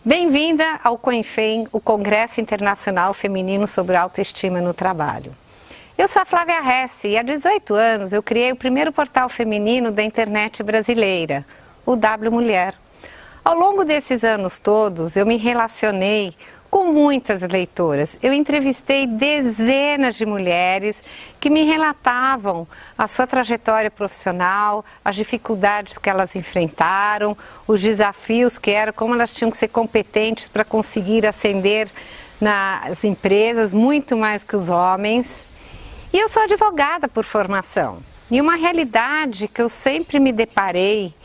Bem-vinda ao COINFEM, o Congresso Internacional Feminino sobre Autoestima no Trabalho. Eu sou a Flávia Hesse e há 18 anos eu criei o primeiro portal feminino da internet brasileira, o W Mulher. Ao longo desses anos todos eu me relacionei com muitas leitoras. Eu entrevistei dezenas de mulheres que me relatavam a sua trajetória profissional, as dificuldades que elas enfrentaram, os desafios que eram, como elas tinham que ser competentes para conseguir ascender nas empresas, muito mais que os homens. E eu sou advogada por formação. E uma realidade que eu sempre me deparei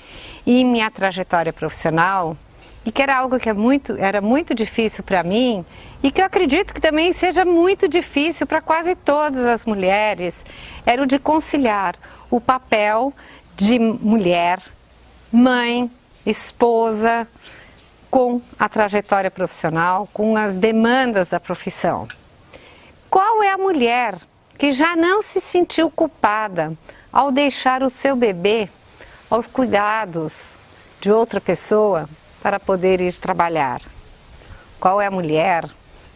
em minha trajetória profissional, e que era algo que era muito difícil para mim, e que eu acredito que também seja muito difícil para quase todas as mulheres, era o de conciliar o papel de mulher, mãe, esposa, com a trajetória profissional, com as demandas da profissão. Qual é a mulher que já não se sentiu culpada ao deixar o seu bebê aos cuidados de outra pessoa para poder ir trabalhar? Qual é a mulher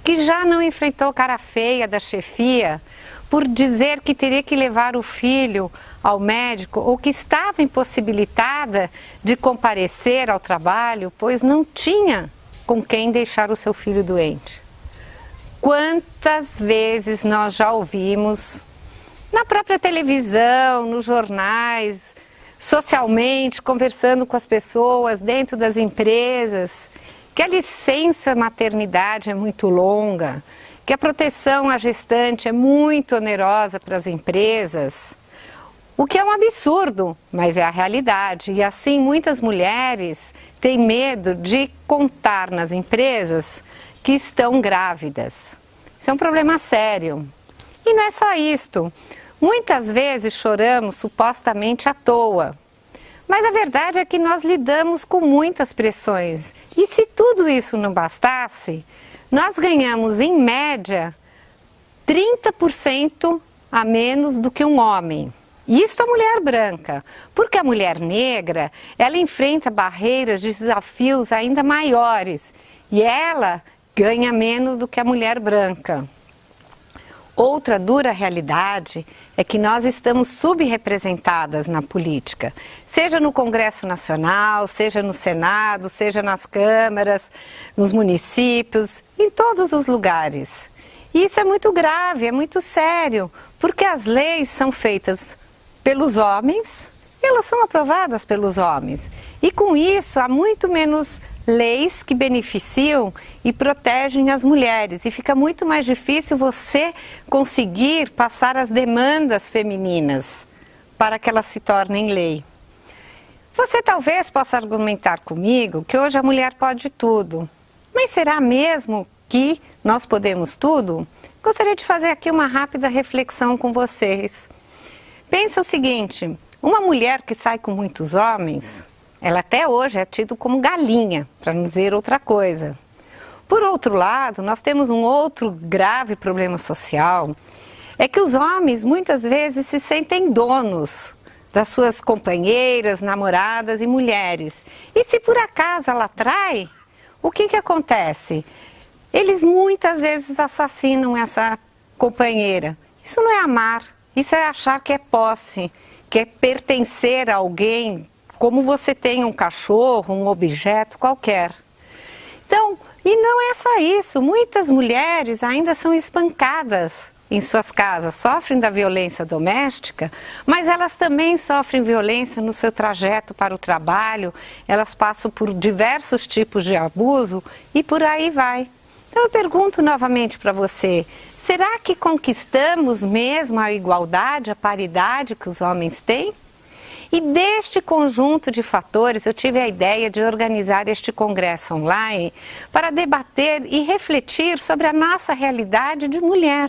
que já não enfrentou cara feia da chefia por dizer que teria que levar o filho ao médico ou que estava impossibilitada de comparecer ao trabalho, pois não tinha com quem deixar o seu filho doente? Quantas vezes nós já ouvimos na própria televisão, nos jornais, socialmente, conversando com as pessoas dentro das empresas, que a licença maternidade é muito longa, que a proteção à gestante é muito onerosa para as empresas, o que é um absurdo, mas é a realidade. E assim muitas mulheres têm medo de contar nas empresas que estão grávidas. Isso é um problema sério. E não é só isto. Muitas vezes choramos supostamente à toa, mas a verdade é que nós lidamos com muitas pressões. E se tudo isso não bastasse, nós ganhamos em média 30% a menos do que um homem. Isso a mulher branca, porque a mulher negra, ela enfrenta barreiras, desafios ainda maiores e ela ganha menos do que a mulher branca. Outra dura realidade é que nós estamos subrepresentadas na política, seja no Congresso Nacional, seja no Senado, seja nas câmaras, nos municípios, em todos os lugares. E isso é muito grave, é muito sério, porque as leis são feitas pelos homens e elas são aprovadas pelos homens. E com isso há muito menos leis que beneficiam e protegem as mulheres e fica muito mais difícil você conseguir passar as demandas femininas para que elas se tornem lei. Você talvez possa argumentar comigo que hoje a mulher pode tudo, mas será mesmo que nós podemos tudo? Gostaria de fazer aqui uma rápida reflexão com vocês. Pensa o seguinte, uma mulher que sai com muitos homens, ela até hoje é tida como galinha, para não dizer outra coisa. Por outro lado, nós temos um outro grave problema social, é que os homens muitas vezes se sentem donos das suas companheiras, namoradas e mulheres. E se por acaso ela trai, o que acontece? Eles muitas vezes assassinam essa companheira. Isso não é amar, isso é achar que é posse, que é pertencer a alguém, como você tem um cachorro, um objeto qualquer. Então, e não é só isso, muitas mulheres ainda são espancadas em suas casas, sofrem da violência doméstica, mas elas também sofrem violência no seu trajeto para o trabalho, elas passam por diversos tipos de abuso e por aí vai. Então eu pergunto novamente para você, será que conquistamos mesmo a igualdade, a paridade que os homens têm? E deste conjunto de fatores, eu tive a ideia de organizar este congresso online para debater e refletir sobre a nossa realidade de mulher.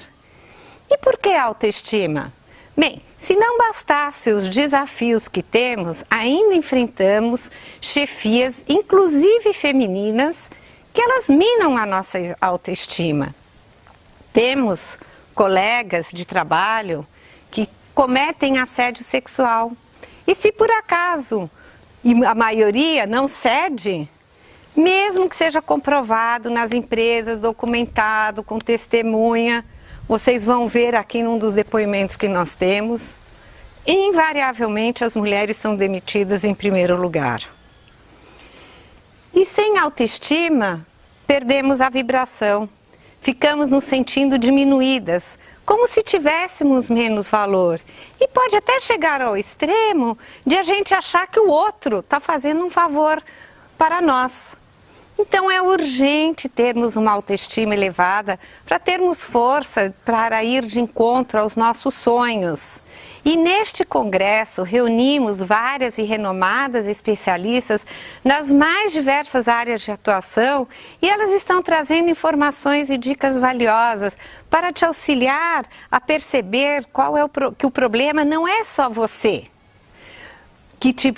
E por que autoestima? Bem, se não bastasse os desafios que temos, ainda enfrentamos chefias, inclusive femininas, que elas minam a nossa autoestima. Temos colegas de trabalho que cometem assédio sexual. E se por acaso a maioria não cede, mesmo que seja comprovado nas empresas, documentado, com testemunha, vocês vão ver aqui num dos depoimentos que nós temos, invariavelmente as mulheres são demitidas em primeiro lugar. E sem autoestima, perdemos a vibração, ficamos nos sentindo diminuídas, como se tivéssemos menos valor. E pode até chegar ao extremo de a gente achar que o outro está fazendo um favor para nós. Então é urgente termos uma autoestima elevada para termos força para ir de encontro aos nossos sonhos. E neste congresso reunimos várias e renomadas especialistas nas mais diversas áreas de atuação e elas estão trazendo informações e dicas valiosas para te auxiliar a perceber que o problema não é só você.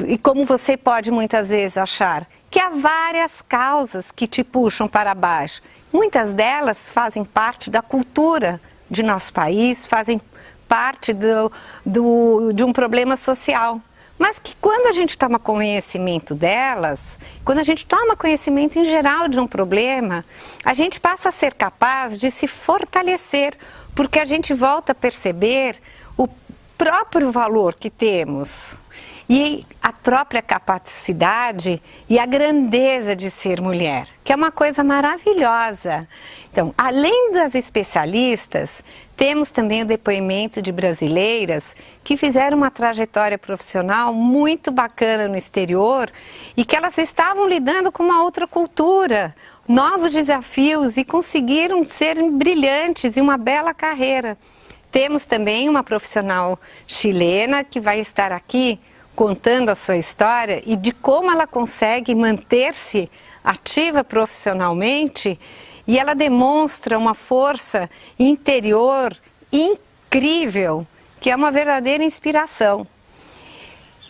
E como você pode muitas vezes achar que há várias causas que te puxam para baixo. Muitas delas fazem parte da cultura de nosso país, fazem parte de um problema social. Mas que quando a gente toma conhecimento delas, quando a gente toma conhecimento em geral de um problema, a gente passa a ser capaz de se fortalecer, porque a gente volta a perceber o próprio valor que temos. E a própria capacidade e a grandeza de ser mulher, que é uma coisa maravilhosa. Então, além das especialistas, temos também o depoimento de brasileiras que fizeram uma trajetória profissional muito bacana no exterior e que elas estavam lidando com uma outra cultura, novos desafios e conseguiram ser brilhantes e uma bela carreira. Temos também uma profissional chilena que vai estar aqui contando a sua história e de como ela consegue manter-se ativa profissionalmente e ela demonstra uma força interior incrível, que é uma verdadeira inspiração.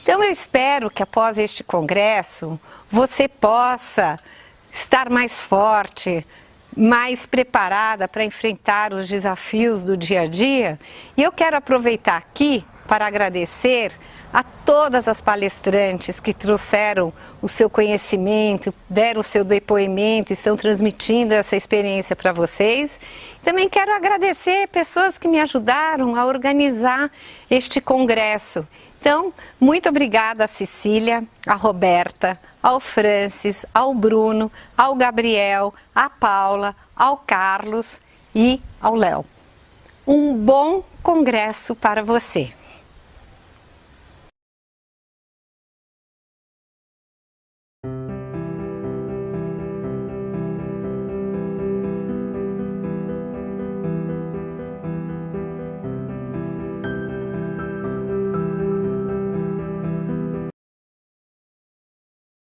Então eu espero que após este congresso você possa estar mais forte, mais preparada para enfrentar os desafios do dia a dia. E eu quero aproveitar aqui para agradecer a todas as palestrantes que trouxeram o seu conhecimento, deram o seu depoimento, estão transmitindo essa experiência para vocês. Também quero agradecer pessoas que me ajudaram a organizar este congresso. Então, muito obrigada a Cecília, a Roberta, ao Francis, ao Bruno, ao Gabriel, à Paula, ao Carlos e ao Léo. Um bom congresso para você!